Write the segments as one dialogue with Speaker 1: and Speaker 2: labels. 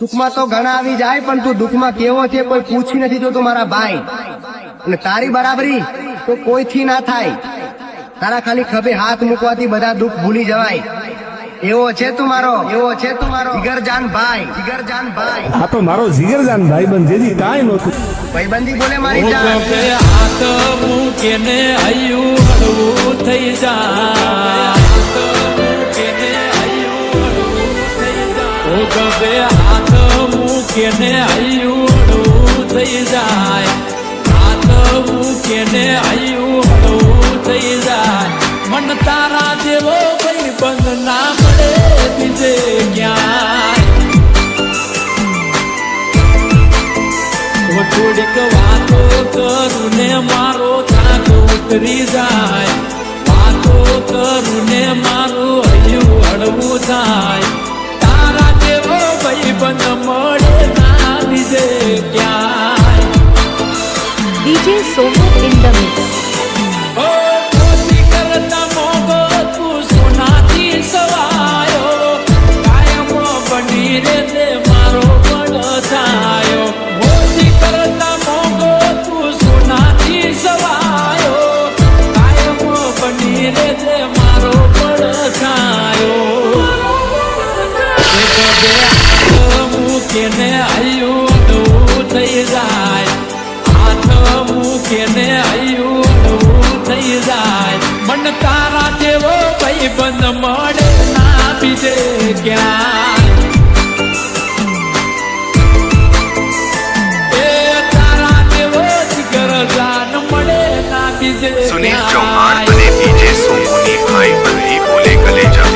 Speaker 1: સુખમાં તો ઘણા આવી જાય પણ તું દુઃખમાં કેવો છે કોઈ પૂછી નથી જોતું મારા ભાઈ. અને તારી બરાબરી તો કોઈથી ના થાય. તારા ખાલી ખભે હાથ મૂકવાથી બધા દુઃખ ભૂલી જવાય. એવો છે તું મારો જીગરજાન ભાઈ.
Speaker 2: આ તો મારો જીગરજાન ભાઈબંધ જેથી કાંઈ નહોતું.
Speaker 1: ભાઈબંધી બોલે મારી જાન.
Speaker 3: હાથ મૂકીને હૈયું હળવું થઈ જાય. હાથ મૂકીને હૈયું હળવું થઈ જાય. હાથ મૂકીને હૈયું હળવું થઈ જાય. મન તારા જેવો ભાઈબંધ ના મળે બીજે ક્યાંય. થોડીક વાતો કરું ને મારો થાક ઉતરી જાય. વાતો કરું ને મારું હૈયું હળવું થાય. તારા જેવો ભાઈબંધ મળે ના બીજે ક્યાંય.
Speaker 4: DJ Somu in the mix.
Speaker 3: ઓ મોતી કરતા મોગો તું સોનાથી સવાયો. કાયમ બની રે તે મારો પડછાયો. મોતી કરતા મોગો તું સોનાથી સવાયો. કાયમ બની રે તે મારો પડછાયો. મૂકીને હૈયું હળવું થઈ જાય. હાથ મૂકીને હૈયું હળવું થઈ જાય. મન તારા જેવો ભાઈબંધ મળે ના બીજે ક્યાંય. એ તારા જેવો જીગરજાન મળે ના બીજે
Speaker 5: सुनील चौहान बने डीजे सोमू भाई बने बोले कलेजा.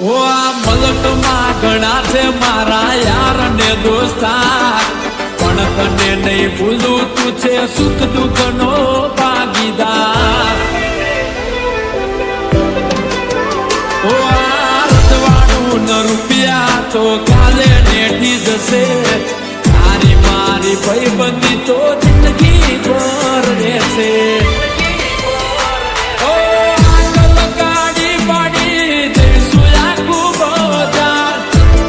Speaker 3: ઓ આ મલકમાં ઘણા છે મારા યાર ને દોસ્તાર. પણ તને નહીં ભૂલું તું છે સુખ દુઃખ નો ભાગીદાર. ઓ આ રજવાડું ન રૂપિયા તો કાલે નેટી જશે. તારી મારી ભાઈબંધી તો જિંદગી ભર રહેશે. ઓ આગળ ગાડી પાડી જઈશું આખું બજાર.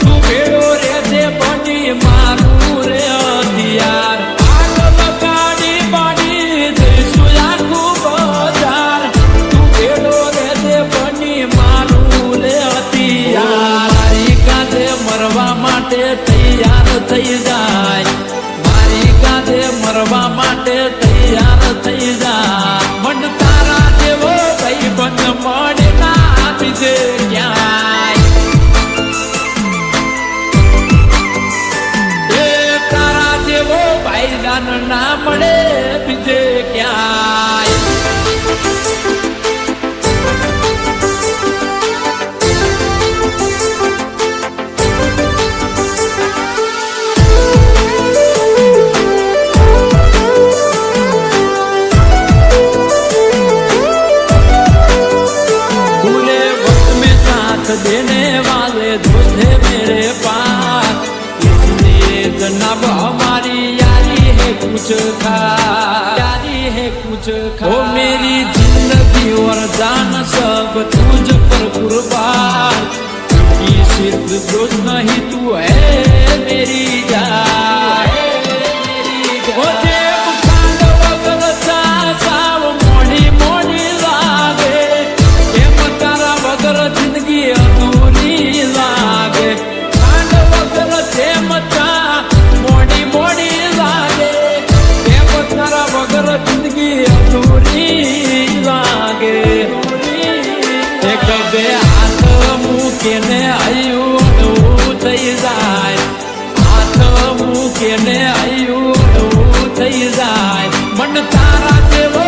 Speaker 3: તું ભેળો રહેજે બની મારું રે હથિયાર. આગળ ગાડી પાડી જઈશું આખું બજાર. તું ભેળો રહેજે બની મારું રે હથિયાર. મારી કાંધે મરવા માટે તૈયાર થઈ જાય. મારી કાંધે મરવા માટે તૈયાર થઈ જાય. મન તારા જેવો ભાઈબંધ મળે ના બીજે ક્યાંય. એ તારા જેવો ભાઈજાન ના મળે બીજે ક્યાંય. पूरे वक्त में साथ देने वाले दोस्त है मेरे पास. इसलिए जनाब हमारी यारी है कुछ खास. यारी है कुछ खास. ओ मेरी जिंदगी और जान सब तुझ पर कुर्बान. क्योंकि सिर्फ दोस्त नहीं तू है मेरी जान. ओ जेब खांड वगर साव मोड़ी मोड़ी लागे. एम तारा वगर जिंदगी अधूरी लागे. खांड वगर जेम चा मोड़ी मोड़ी लागे. एम तारा वगर जिंदगी अधूरी लागे. एक बे हाथ મૂકીને હૈયું હળવું થઈ જાય. હાથ મૂકીને હૈયું હળવું થઈ જાય. મન તારા જેવો